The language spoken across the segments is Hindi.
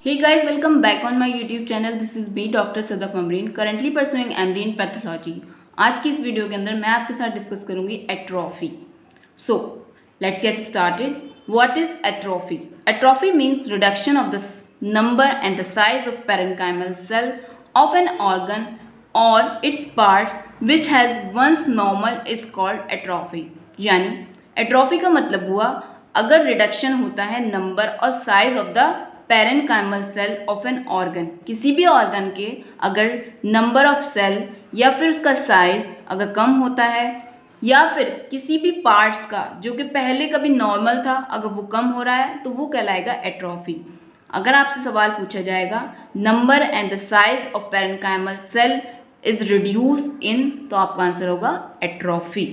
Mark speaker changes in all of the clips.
Speaker 1: Hey guys, welcome back on my YouTube channel. This is me, Dr. Sadaf Amreen, currently pursuing MD in Pathology. आज की इस वीडियो के अंदर मैं आपके साथ डिस्कस करूंगी atrophy. So, let's get started. What is atrophy? Atrophy means reduction of the number and the size of parenchymal cell of an organ or its parts which has once normal is called atrophy. यानी एट्रोफी का मतलब हुआ अगर रिडक्शन होता है नंबर और size of the parenchymal cell of an organ, किसी भी ऑर्गन के अगर नंबर ऑफ सेल या फिर उसका साइज अगर कम होता है या फिर किसी भी पार्ट्स का जो कि पहले कभी नॉर्मल था अगर वो कम हो रहा है तो वो कहलाएगा एट्रोफी. अगर आपसे सवाल पूछा जाएगा number and the size of parenchymal cell is reduce in, तो आपका आंसर होगा एट्रोफी.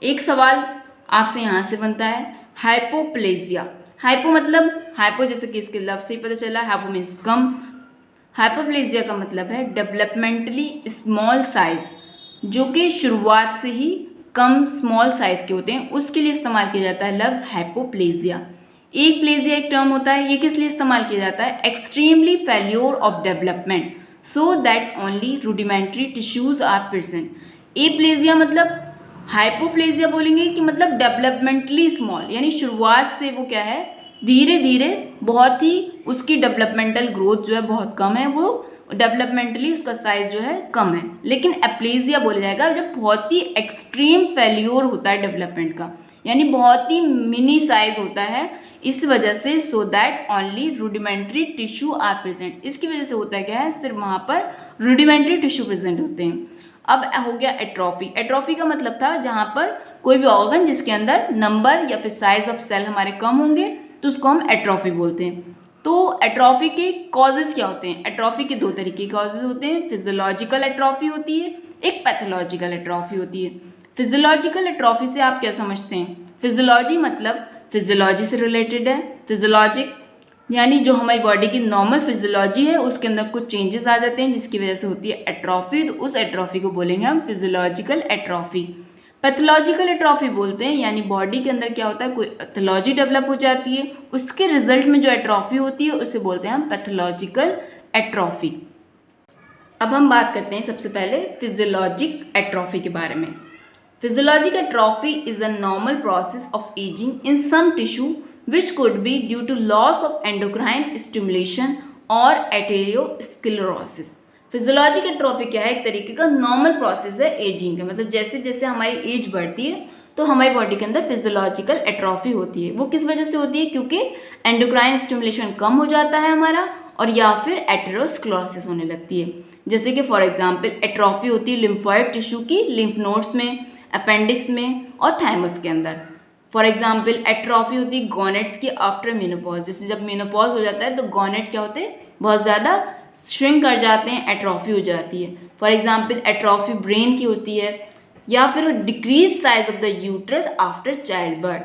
Speaker 1: एक सवाल आपसे यहाँ से बनता है हाइपोप्लेजिया. हाइपो मतलब हाइपो जैसे कि इसके लफ्ज़ से ही पता चला, हाइपो मीन्स कम. हाइपोप्लेजिया का मतलब है डेवलपमेंटली स्मॉल साइज, जो कि शुरुआत से ही कम स्मॉल साइज के होते हैं, उसके लिए इस्तेमाल किया जाता है लफ्ज़ हाइपोप्लेजिया. एक प्लेजिया एक टर्म होता है, ये किस लिए इस्तेमाल किया जाता है? Extremely failure of development so that only rudimentary tissues are present. Aplasia मतलब हाइपोप्लेजिया बोलेंगे कि मतलब डेवलपमेंटली स्मॉल, यानी शुरुआत से वो क्या है धीरे धीरे बहुत ही उसकी डेवलपमेंटल ग्रोथ जो है बहुत कम है, वो डेवलपमेंटली उसका साइज जो है कम है. लेकिन एप्लेजिया बोला जाएगा जब बहुत ही एक्सट्रीम फेल्योर होता है डेवलपमेंट का, यानी बहुत ही मिनी साइज होता है. इस वजह से so that only rudimentary tissue are present, इसकी वजह से होता है क्या है सिर्फ वहाँ पर रूडिमेंट्री टिश्यू प्रेजेंट होते हैं. अब हो गया एट्रोफी. एट्रोफी का मतलब था जहाँ पर कोई भी ऑर्गन जिसके अंदर नंबर या फिर साइज ऑफ सेल हमारे कम होंगे तो उसको हम एट्रोफी बोलते हैं. तो एट्रोफी के कॉजेज क्या होते हैं? एट्रोफी के दो तरीके के कॉजेज होते हैं. फिजियोलॉजिकल एट्रोफी होती है, एक पैथोलॉजिकल एट्रोफी होती है. फिजियोलॉजिकल एट्रोफी से आप क्या समझते हैं? फिजियोलॉजी मतलब फिजियोलॉजी से रिलेटेड है. फिजियोलॉजिक यानी जो हमारी बॉडी की नॉर्मल फिजियोलॉजी है उसके अंदर कुछ चेंजेस आ जाते हैं जिसकी वजह से होती है एट्रोफी, तो उस एट्रोफी को बोलेंगे हम फिजियोलॉजिकल एट्रोफी. पैथोलॉजिकल एट्रोफी बोलते हैं यानी बॉडी के अंदर क्या होता है कोई पैथोलॉजी डेवलप हो जाती है, उसके रिजल्ट में जो एट्रोफी होती है उसे बोलते हैं हम पैथोलॉजिकल एट्रोफी. अब हम बात करते हैं सबसे पहले फिजियोलॉजिक एट्रोफी के बारे में. Physiologic atrophy is the normal process of ageing in some tissue which could be due to loss of endocrine stimulation or atherosclerosis. Physiologic atrophy क्या है? एक तरीके का नॉर्मल प्रोसेस है एजिंग का, मतलब जैसे जैसे हमारी एज बढ़ती है तो हमारी बॉडी के अंदर फिजियोलॉजिकल एट्रोफी होती है. वो किस वजह से होती है? क्योंकि एंडोक्राइन स्टिमुलेशन कम हो जाता है हमारा और या फिर एथेरोस्क्लेरोसिस होने लगती है. जैसे कि फॉर एग्जांपल एट्रोफी होती है लिम्फॉइड टिश्यू की, लिम्फ नोड्स में, अपेंडिक्स में और थाइमस के अंदर. फॉर एग्जाम्पल एट्रोफी होती है गोनेट्स की आफ्टर मेनोपॉज. जैसे जब मेनोपॉज हो जाता है तो गोनेट क्या होते हैं बहुत ज़्यादा श्रिंक कर जाते हैं, एट्रोफी हो जाती है. फॉर एग्जाम्पल एट्रोफी ब्रेन की होती है या फिर decrease size of the uterus after child birth.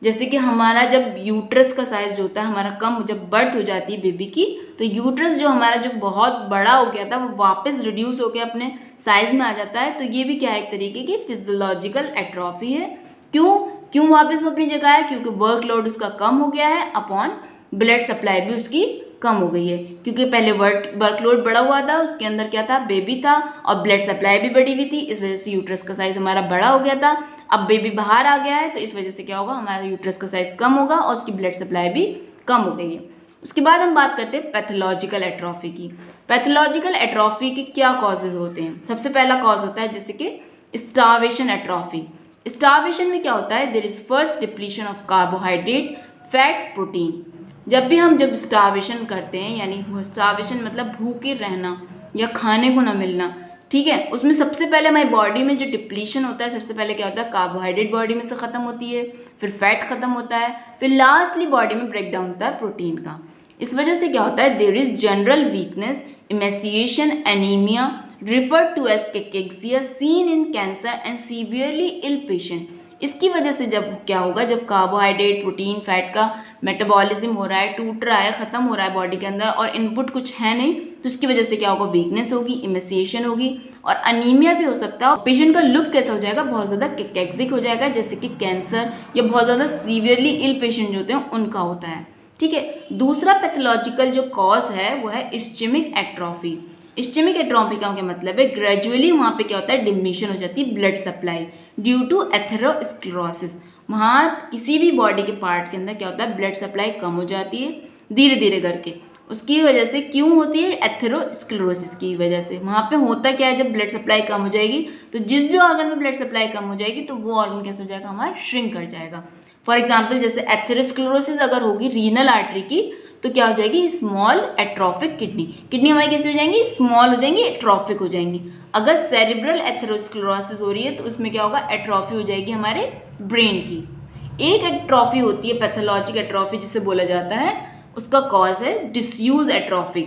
Speaker 1: जैसे कि हमारा जब यूट्रस का साइज जो होता है हमारा कम, जब बर्थ हो जाती है बेबी की तो यूट्रस जो हमारा जो बहुत बड़ा हो गया था वो वापस रिड्यूस होकर अपने साइज में आ जाता है. तो ये भी क्या है एक तरीके की फिजियोलॉजिकल एट्रोफी है. क्यों वापस वो अपनी जगह है? क्योंकि वर्कलोड उसका कम हो गया है अपॉन ब्लड सप्लाई भी उसकी कम हो गई है. क्योंकि पहले वर्कलोड बड़ा हुआ था, उसके अंदर क्या था बेबी था और ब्लड सप्लाई भी बढ़ी हुई थी, इस वजह से यूट्रस का साइज हमारा बड़ा हो गया था. अब बेबी बाहर आ गया है तो इस वजह से क्या होगा हमारा यूट्रस का साइज कम होगा और उसकी ब्लड सप्लाई भी कम हो गई है. उसके बाद हम बात करते हैं पैथोलॉजिकल एट्रोफी की. पैथोलॉजिकल एट्रोफी के क्या कॉजेज होते हैं? सबसे पहला कॉज होता है जैसे कि स्टार्वेशन एट्रोफी. स्टार्वेशन में क्या होता है? There is first depletion of carbohydrate, fat, protein. जब स्टार्वेशन करते हैं यानी स्टार्वेशन मतलब भूखे रहना या खाने को ना मिलना, ठीक है, उसमें सबसे पहले हमारी बॉडी में जो डिप्लीशन होता है सबसे पहले क्या होता है कार्बोहाइड्रेट बॉडी में से ख़त्म होती है, फिर फैट ख़त्म होता है, फिर लास्टली बॉडी में ब्रेक डाउन होता है प्रोटीन का. इस वजह से क्या होता है there is general weakness, emaciation, anaemia referred to as cachexia seen in cancer and severely ill patient. इसकी वजह से जब क्या होगा जब कार्बोहाइड्रेट प्रोटीन फैट का मेटाबॉलिज्म हो रहा है, टूट रहा है, ख़त्म हो रहा है बॉडी के अंदर और इनपुट कुछ है नहीं, तो इसकी वजह से क्या होगा वीकनेस होगी, इमेसिएशन होगी और अनीमिया भी हो सकता है. पेशेंट का लुक कैसा हो जाएगा? बहुत ज़्यादा कैकेक्सिक हो जाएगा, जैसे कि कैंसर या बहुत ज़्यादा सीवियरली इल पेशेंट जो होते हैं उनका होता है. ठीक है। दूसरा पैथोलॉजिकल जो कॉज है वो है इस्चेमिक एट्रोफी। इस्चेमिक एट्रोफी का क्या मतलब है, ग्रेजुअली वहाँ पे क्या होता है, डिमिनिशन हो जाती है blood supply due to atherosclerosis. वहाँ किसी भी बॉडी के पार्ट के अंदर क्या होता है, ब्लड सप्लाई कम हो जाती है धीरे धीरे करके। उसकी वजह से क्यों होती है, एथेरोस्क्लेरोसिस की वजह से। वहाँ पे होता क्या है, जब ब्लड सप्लाई कम हो जाएगी तो जिस भी ऑर्गन में ब्लड सप्लाई कम हो जाएगी तो वो ऑर्गन कैसे हो जाएगा, हमारा श्रिंक कर जाएगा। फॉर एग्जाम्पल जैसे एथेरोस्क्लेरोसिस अगर होगी रीनल आर्टरी की तो क्या हो जाएगी, स्मॉल एट्रोफिक किडनी। किडनी हमारी कैसे हो जाएंगी, स्मॉल हो जाएंगी, एट्रोफिक हो जाएंगी। अगर सेरिब्रल एथेरोस्क्लेरोसिस हो रही है तो उसमें क्या होगा, एट्रोफी हो जाएगी हमारे ब्रेन की। एक एट्रोफी होती है पैथोलॉजिक एट्रोफी जिसे बोला जाता है, उसका कॉज है डिसयूज एट्रोफी।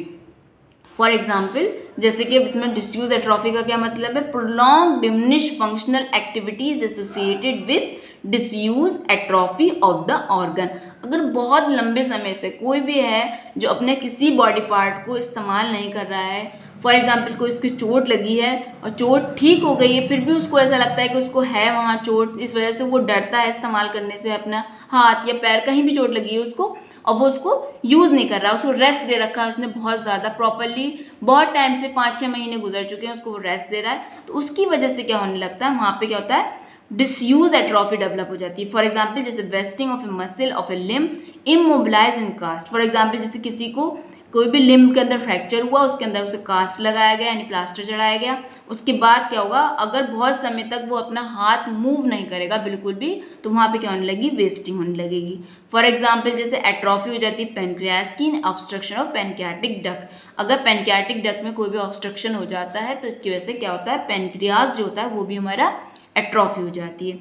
Speaker 1: फॉर एग्जाम्पल जैसे कि इसमें डिसयूज एट्रोफी का क्या मतलब है, prolong diminish functional activities associated with disuse atrophy of the organ. अगर बहुत लंबे समय से कोई भी है जो अपने किसी बॉडी पार्ट को इस्तेमाल नहीं कर रहा है, फॉर एग्जाम्पल कोई उसकी चोट लगी है और चोट ठीक हो गई है फिर भी उसको ऐसा लगता है कि उसको है वहाँ चोट, इस वजह से वो डरता है इस्तेमाल करने से, अपना हाथ या पैर कहीं भी चोट लगी है उसको और वो उसको यूज़ नहीं कर रहा, उसको रेस्ट दे रखा है उसने बहुत ज़्यादा प्रॉपरली, बहुत टाइम से 5-6 महीने गुजर चुके हैं, उसको वो रेस्ट दे रहा है, तो उसकी वजह से क्या होने लगता है, वहाँ पे क्या होता है, डिसयूज एट्रोफी डेवलप हो जाती है। फॉर एग्जाम्पल जैसे wasting of a muscle of a limb immobilise in cast. For example जैसे किसी को कोई भी लिम्ब के अंदर फ्रैक्चर हुआ, उसके अंदर उसे कास्ट लगाया गया यानी प्लास्टर चढ़ाया गया, उसके बाद क्या होगा, अगर बहुत समय तक वो अपना हाथ मूव नहीं करेगा बिल्कुल भी तो वहाँ पे क्या होने लगी, वेस्टिंग होने लगेगी। फॉर एग्जाम्पल जैसे एट्रोफी हो जाती है पेनक्रियास की, ऑब्स्ट्रक्शन ऑफ पेनक्रियाटिक डक्ट। अगर पेनक्रियाटिक डक्ट में कोई भी ऑब्स्ट्रक्शन हो जाता है तो इसकी वजह से क्या होता है, पेनक्रियास जो होता है वो भी हमारा एट्रोफी हो जाती है।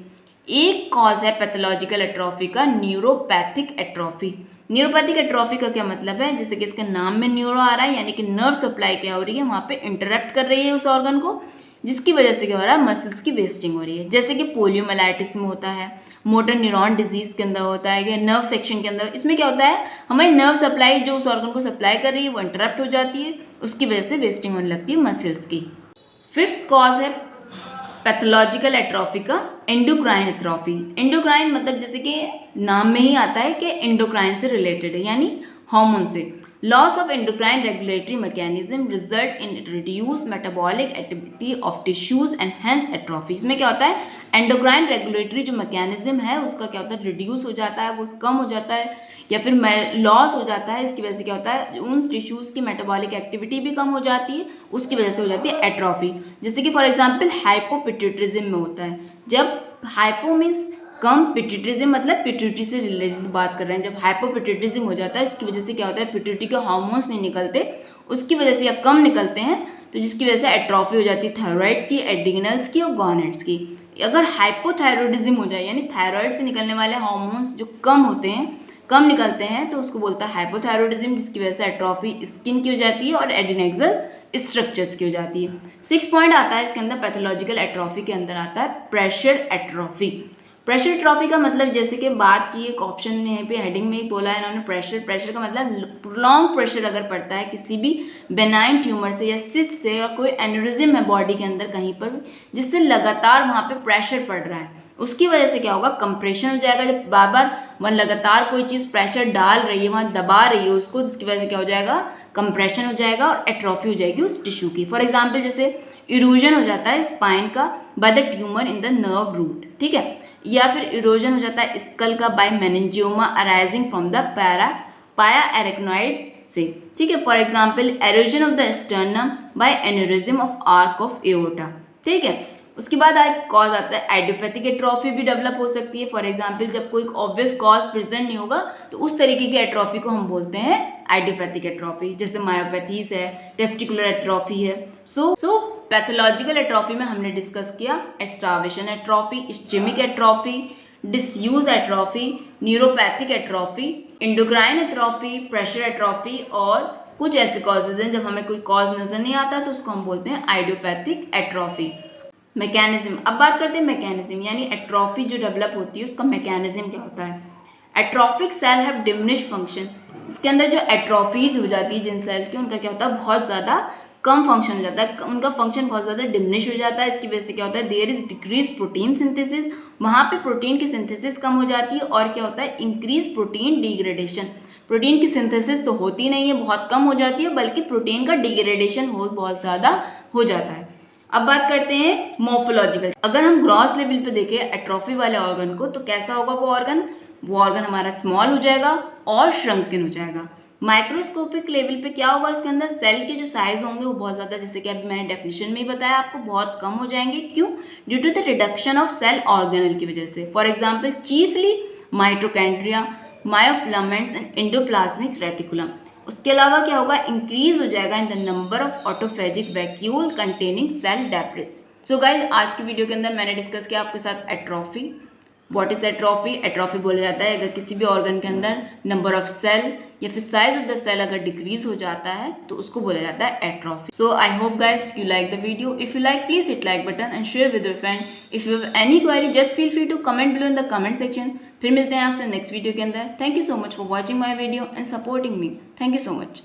Speaker 1: एक कॉज है पैथोलॉजिकल एट्रोफी का न्यूरोपैथिक एट्रोफी। न्यूरोपैथिक एट्रोफी का क्या मतलब है, जैसे कि इसके नाम में न्यूरो आ रहा है यानी कि नर्व सप्लाई क्या हो रही है, वहाँ पे इंटरप्ट कर रही है उस ऑर्गन को, जिसकी वजह से क्या हो रहा है, मसल्स की वेस्टिंग हो रही है। जैसे कि पोलियोमाइलाइटिस में होता है, मोटर न्यूरॉन डिजीज के अंदर होता है, या नर्व सेक्शन के अंदर, इसमें क्या होता है, हमारी नर्व सप्लाई जो उस ऑर्गन को सप्लाई कर रही है वो इंटरप्ट हो जाती है, उसकी वजह से वेस्टिंग होने लगती है मसल्स की। फिफ्थ कॉज है पैथोलॉजिकल एट्रोफी का एंडोक्राइन एट्रोफी। एंडोक्राइन मतलब जैसे कि नाम में ही आता है कि एंडोक्राइन से रिलेटेड है यानी हार्मोन से। Loss of endocrine regulatory mechanism result in reduce metabolic activity of tissues and hence atrophy. इसमें क्या होता है, एंडोक्राइन रेगुलेटरी जो मैकेनिज्म है उसका क्या होता है, रिड्यूस हो जाता है, वो कम हो जाता है या फिर लॉस हो जाता है। इसकी वजह से क्या होता है, उन टिश्यूज़ की मेटाबॉलिक एक्टिविटी भी कम हो जाती है, उसकी वजह से हो जाती है एट्रोफी। जैसे कि फॉर एग्जांपल हाइपोपिट्यूटरिज्म में होता है, जब हाइपो मीन्स कम, पिट्यूटरिज्म मतलब पिट्यूटरी से रिलेटेड बात कर रहे हैं, जब हाइपोपिट्यूटरिज्म हो जाता है इसकी वजह से क्या होता है, पिट्यूटरी के हार्मोन्स नहीं निकलते, उसकी वजह से या कम निकलते हैं तो जिसकी वजह से एट्रोफी हो जाती है थायराइड की, एड्रिनल्स की और गॉनेड्स की। अगर हाइपोथायरॉयडिज्म हो जाए यानी थायराइड से निकलने वाले हार्मोन्स जो कम होते हैं, कम निकलते हैं, तो उसको बोलता है हाइपोथायरॉयडिज्म, जिसकी वजह से एट्रोफी स्किन की हो जाती है और एडिनेक्सल स्ट्रक्चर्स की हो जाती है। 6 पॉइंट आता है इसके अंदर, पैथोलॉजिकल एट्रोफी के अंदर आता है प्रेशर एट्रोफी। प्रेशर एट्रोफी का मतलब जैसे कि बात की, एक ऑप्शन ने यहाँ पे हेडिंग में ही बोला है इन्होंने प्रेशर। प्रेशर का मतलब प्रोलॉन्ग प्रेशर अगर पड़ता है किसी भी बेनाइन ट्यूमर से या सिस्ट से या कोई एन्यूरिज्म है बॉडी के अंदर कहीं पर, जिससे लगातार वहाँ पे प्रेशर पड़ रहा है, उसकी वजह से क्या होगा, कंप्रेशन हो जाएगा। जब बार बार वह लगातार कोई चीज़ प्रेशर डाल रही है, वहाँ दबा रही है उसको, जिसकी वजह से क्या हो जाएगा, कंप्रेशन हो जाएगा और एट्रोफी हो जाएगी उस टिश्यू की। फॉर एग्जाम्पल जैसे इरोजन हो जाता है स्पाइन का by the tumour in the nerve root, ठीक है, या फिर इरोजन हो जाता है स्कल का by meningioma arising from the pia arachnoid से, ठीक है। For example erosion of the sternum by aneurysm of arch of aorta, ठीक है। उसके बाद कॉज आता है आइडियोपैथिक एट्रोफी भी डेवलप हो सकती है। फॉर एग्जाम्पल जब कोई ऑब्वियस कॉज प्रेजेंट नहीं होगा तो उस तरीके की एट्रोफी को हम बोलते हैं आइडियोपैथिक एट्रोफी, जैसे मायोपैथीज है, टेस्टिकुलर एट्रोफी है। सो पैथोलॉजिकल एट्रोफी में हमने डिस्कस किया starvation atrophy, ischaemic atrophy, disuse atrophy, neuropathic atrophy, endocrine atrophy, pressure atrophy और कुछ ऐसे कॉजेज हैं जब हमें कोई कॉज नजर नहीं आता तो उसको हम बोलते हैं आइडियोपैथिक एट्रोफी। मैकेनिज्म, अब बात करते हैं मैकेनिज्म यानी एट्रोफी जो डेवलप होती है उसका मैकेनिज्म क्या होता है। Atrophic cell have diminish function, इसके अंदर जो एट्रोफीज हो जाती है जिन सेल्स की, उनका क्या होता है, बहुत ज़्यादा कम फंक्शन हो जाता है, उनका फंक्शन बहुत ज़्यादा डिमिनिश हो जाता है। इसकी वजह से क्या होता है, there is decrease protein synthesis, वहाँ पे प्रोटीन की सिंथेसिस कम हो जाती है। और क्या होता है, इंक्रीज प्रोटीन डिग्रेडेशन, प्रोटीन की सिंथेसिस तो होती नहीं है, बहुत कम हो जाती है, बल्कि प्रोटीन का डिग्रेडेशन बहुत ज़्यादा हो जाता है। अब बात करते हैं मोर्फोलॉजिकल। अगर हम ग्रॉस लेवल पे देखें एट्रोफी वाले ऑर्गन को, तो कैसा होगा वो ऑर्गन हमारा स्मॉल हो जाएगा और श्रंकन हो जाएगा। माइक्रोस्कोपिक लेवल पे क्या होगा, उसके अंदर सेल के जो साइज होंगे वो बहुत ज़्यादा, जैसे कि अभी मैंने डेफिनेशन में ही बताया आपको, बहुत कम हो जाएंगे। क्यों? Due to the reduction of cell organelle की वजह से। For example chiefly mitochondria, myofilaments and endoplasmic reticulum. उसके अलावा क्या होगा, इंक्रीज हो जाएगा in the number of autophagic vacuole containing cell debris. So guys, आज की वीडियो के अंदर मैंने डिस्कस किया आपके साथ atrophy. What is atrophy? Atrophy बोला जाता है अगर किसी भी ऑर्गन के अंदर नंबर ऑफ सेल या फिर साइज ऑफ द सेल अगर डिक्रीज हो जाता है तो उसको बोला जाता है atrophy. So I hope guys you like the video. If you like, please hit like button and share with your friend. If you have any query, just feel free to comment below in the comment section. फिर मिलते हैं आपसे नेक्स्ट वीडियो के अंदर। Thank you so much for watching my video and supporting me. Thank you so much.